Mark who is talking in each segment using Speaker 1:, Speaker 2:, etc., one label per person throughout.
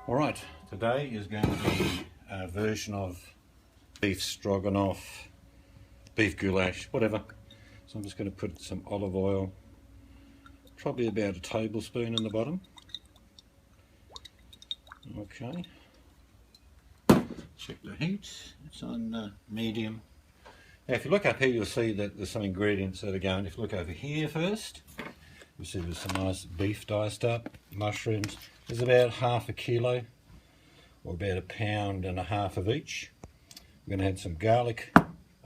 Speaker 1: Alright, today is going to be a version of beef stroganoff, beef goulash, whatever. So I'm just going to put some olive oil, probably about a tablespoon in the bottom. Okay. Check the heat, it's on medium. Now if you look up here you'll see that there's some ingredients that are going. If you look over here first, you'll see there's some nice beef diced up, mushrooms. There's about half a kilo, or about 1.5 pounds of each. We're going to add some garlic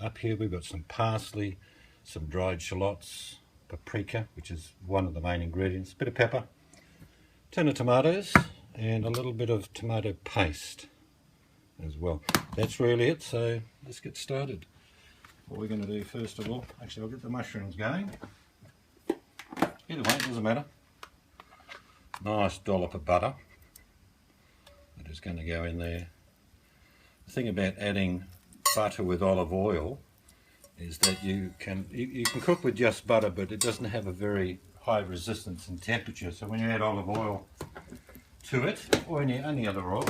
Speaker 1: up here. We've got some parsley, some dried shallots, paprika, which is one of the main ingredients, a bit of pepper, a tin of tomatoes, and a little bit of tomato paste as well. That's really it, so let's get started. What we're going to do first of all, actually I'll get the mushrooms going. Either way, it doesn't matter. Nice dollop of butter. That is going to go in there. The thing about adding butter with olive oil is that you can cook with just butter, but it doesn't have a very high resistance in temperature. So when you add olive oil to it, or any other oil,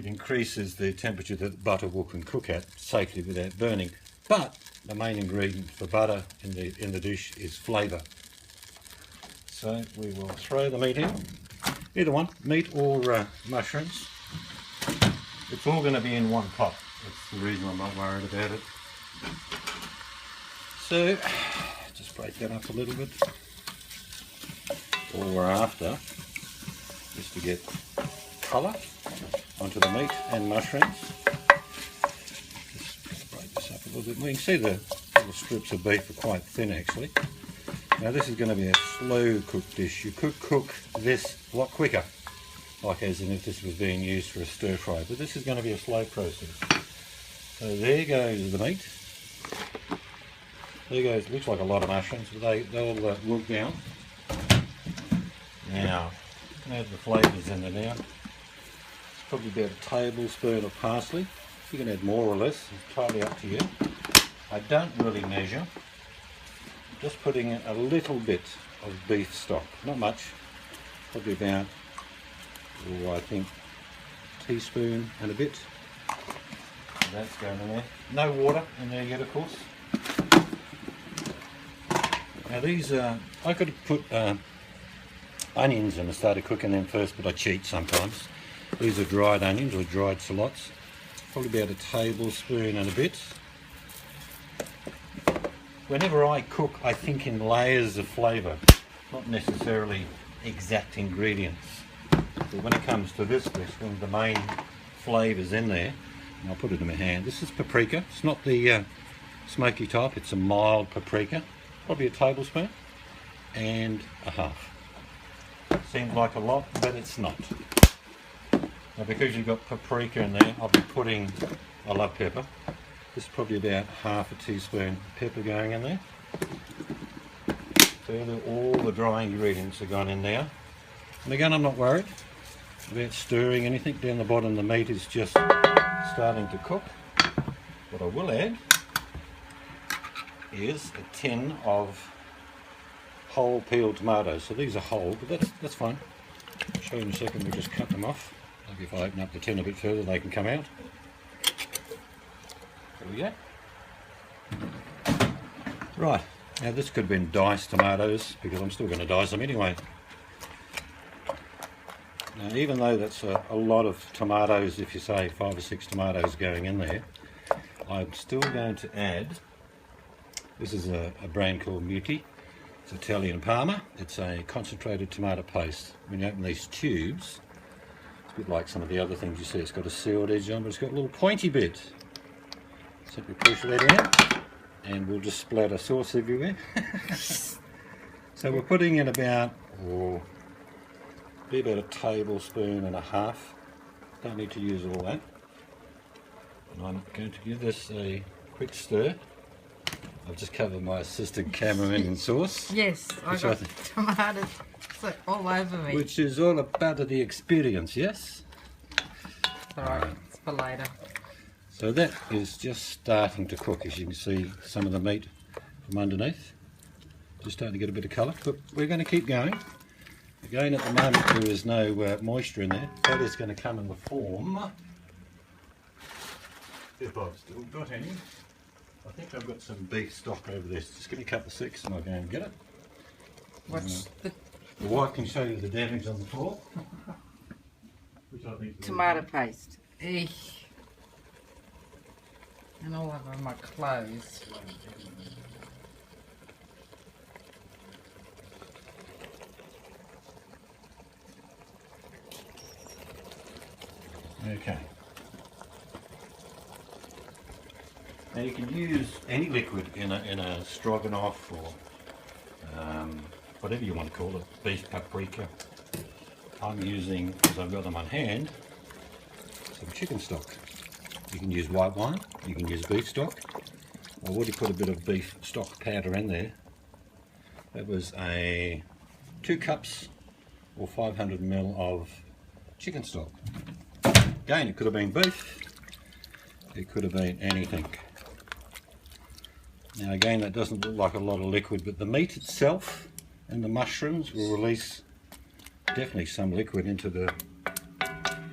Speaker 1: it increases the temperature that butter can cook at safely without burning. But the main ingredient for butter in the dish is flavour. So we will throw the meat in. Either one, meat or mushrooms. It's all going to be in one pot. That's the reason I'm not worried about it. So, just break that up a little bit. All we're after is to get colour onto the meat and mushrooms. Just break this up a little bit. We can see the little strips of beef are quite thin actually. Now this is going to be a slow cooked dish. You could cook this a lot quicker, like as in if this was being used for a stir fry, but this is going to be a slow process. So there goes the meat. There goes, looks like a lot of mushrooms, but they'll wilt down. Now, add the flavours in there now. It's probably about a tablespoon of parsley. You can add more or less, it's entirely up to you. I don't really measure. Just putting in a little bit of beef stock, not much, probably about, I think, a teaspoon and a bit. So that's going in there. No water in there yet, of course. Now these, I could have put onions in and started cooking them first, but I cheat sometimes. These are dried onions or dried shallots, probably about a tablespoon and a bit. Whenever I cook, I think in layers of flavour, not necessarily exact ingredients. But when it comes to this dish, when the main flavour's in there, and I'll put it in my hand. This is paprika. It's not the smoky type, it's a mild paprika. Probably a tablespoon and a half. Seems like a lot, but it's not. Now because you've got paprika in there, I'll be putting, I love pepper. This is probably about half a teaspoon pepper going in there. So all the dry ingredients are gone in now. And again, I'm not worried about stirring anything. Down the bottom the meat is just starting to cook. What I will add is a tin of whole peeled tomatoes. So these are whole, but that's fine. I'll show you in a second, we'll just cut them off. Maybe if I open up the tin a bit further they can come out. There we go. Right, now this could have been diced tomatoes because I'm still going to dice them anyway. Now even though that's a lot of tomatoes, if you say 5 or 6 tomatoes going in there, I'm still going to add, this is a brand called Muti, it's Italian Parma, it's a concentrated tomato paste. When you open these tubes, it's a bit like some of the other things you see, it's got a sealed edge on, but it's got a little pointy bit. Simply push that in and we'll just splatter sauce everywhere. So we're putting in about, be about a tablespoon and a half. Don't need to use all that. And I'm going to give this a quick stir. I've just covered my assistant cameraman in sauce.
Speaker 2: Yes, I got tomatoes all over me.
Speaker 1: Which is all about the experience, yes?
Speaker 2: Alright, it's for later.
Speaker 1: So that is just starting to cook, as you can see some of the meat from underneath. Just starting to get a bit of colour, but we're going to keep going. Again, at the moment there is no moisture in there. That is going to come in the form, if I've still got any. I think I've got some beef stock over there. Just give me a couple of seconds and I'll go and get it.
Speaker 2: What's the
Speaker 1: The wife can show you the damage on the floor. Which I think is
Speaker 2: tomato paste? Eek. And all over my clothes.
Speaker 1: Okay. Now you can use any liquid in a stroganoff or whatever you want to call it, beef paprika. I'm using, because I've got them on hand, some chicken stock. You can use white wine, you can use beef stock. I've already put a bit of beef stock powder in there. That was 2 cups or 500 ml of chicken stock. Again, it could have been beef, it could have been anything. Now again, that doesn't look like a lot of liquid, but the meat itself and the mushrooms will release definitely some liquid into the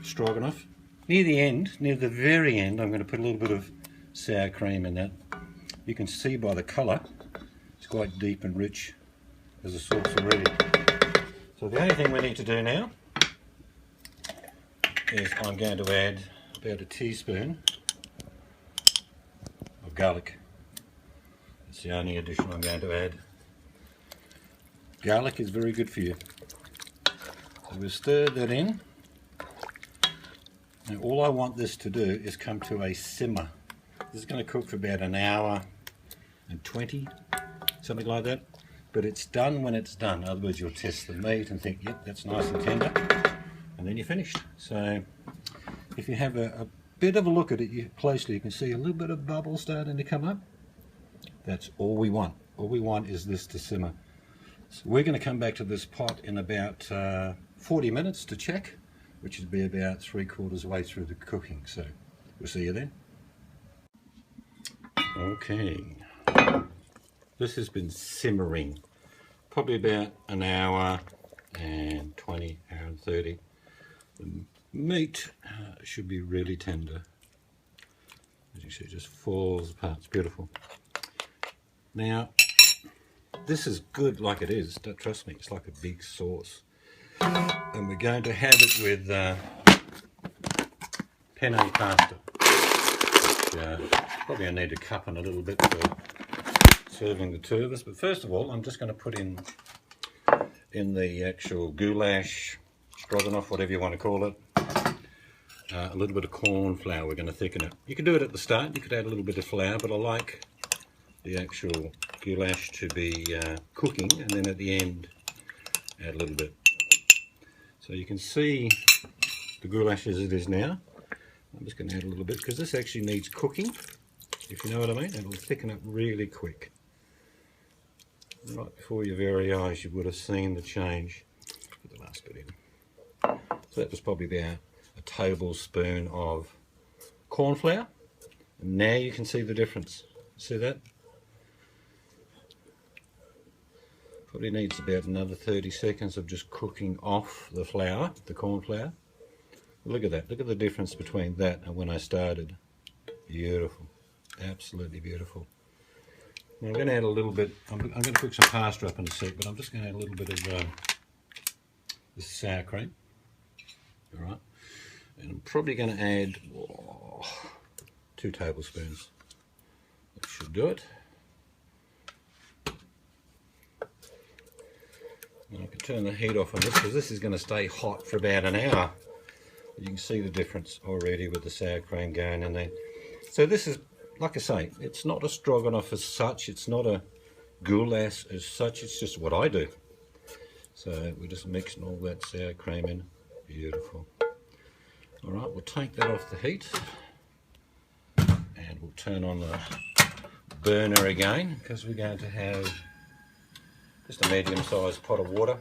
Speaker 1: stroganoff. Near the end, near the very end, I'm going to put a little bit of sour cream in that. You can see by the colour, it's quite deep and rich as a sauce already. So the only thing we need to do now is I'm going to add about a teaspoon of garlic. That's the only addition I'm going to add. Garlic is very good for you. So we'll stir that in. Now all I want this to do is come to a simmer. This is going to cook for about an hour and 20, something like that. But it's done when it's done. In other words, you'll test the meat and think, yep, that's nice and tender. And then you're finished. So if you have a bit of a look at it closely, you can see a little bit of bubble starting to come up. That's all we want. All we want is this to simmer. So we're going to come back to this pot in about 40 minutes to check, which would be about 3/4 way through the cooking. So we'll see you then. Okay, this has been simmering probably about an hour and 20, hour and 30. The meat should be really tender. As you see, it just falls apart. It's beautiful. Now, this is good like it is. Don't trust me, it's like a big sauce. And we're going to have it with penne pasta. Which, probably I need a cup and a little bit for serving the two of us. But first of all, I'm just going to put in the actual goulash, stroganoff, whatever you want to call it, a little bit of corn flour. We're going to thicken it. You can do it at the start. You could add a little bit of flour, but I like the actual goulash to be cooking, and then at the end add a little bit. So you can see the goulash as it is now. I'm just going to add a little bit because this actually needs cooking, if you know what I mean. It'll thicken up really quick. Right before your very eyes you would have seen the change. Put the last bit in. So that was probably about a tablespoon of corn flour. And now you can see the difference. See that? Probably needs about another 30 seconds of just cooking off the flour, the corn flour. Look at that. Look at the difference between that and when I started. Beautiful. Absolutely beautiful. Now I'm going to add a little bit, I'm going to cook some pasta up in a sec, but I'm just going to add a little bit of this sour cream. Alright. And I'm probably going to add 2 tablespoons. That should do it. And I can turn the heat off on this because this is going to stay hot for about an hour. You can see the difference already with the sour cream going in there. So this is, like I say, it's not a stroganoff as such, it's not a goulash as such, it's just what I do. So we're just mixing all that sour cream in. Beautiful. Alright, we'll take that off the heat and we'll turn on the burner again because we're going to have just a medium-sized pot of water,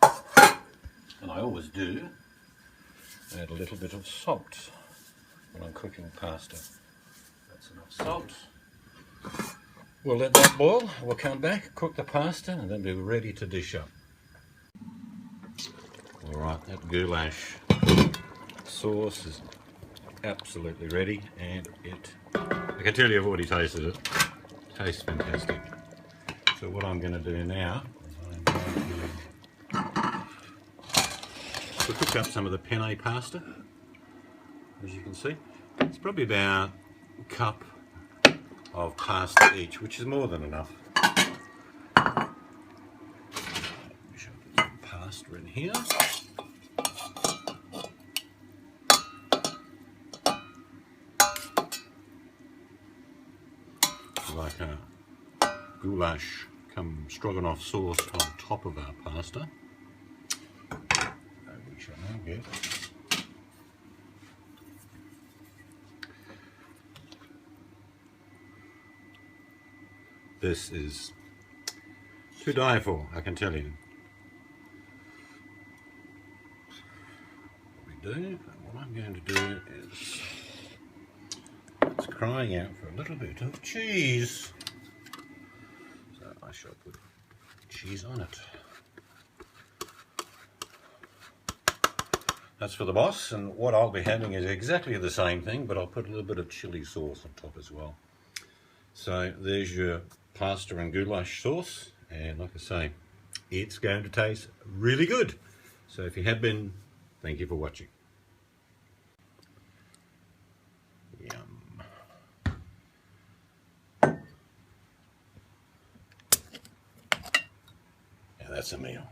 Speaker 1: and I always do add a little bit of salt when I'm cooking pasta. That's enough salt. We'll let that boil, we'll come back, cook the pasta, and then be ready to dish up. Alright, that goulash sauce is absolutely ready, and I can tell you I've already tasted it. It tastes fantastic. So what I'm going to do now is I'm going to cook up some of the penne pasta. As you can see, it's probably about a cup of pasta each, which is more than enough. Should I put some pasta in here? Like a goulash come stroganoff sauce on top of our pasta. We shall now get this is to die for, I can tell you. What we do, and what I'm going to do is, it's crying out for a little bit of cheese. So I shall put cheese on it. That's for the boss, and what I'll be having is exactly the same thing, but I'll put a little bit of chili sauce on top as well. So there's your pasta and goulash sauce, and like I say, it's going to taste really good. So if you have been, thank you for watching. Yum. Now that's a meal.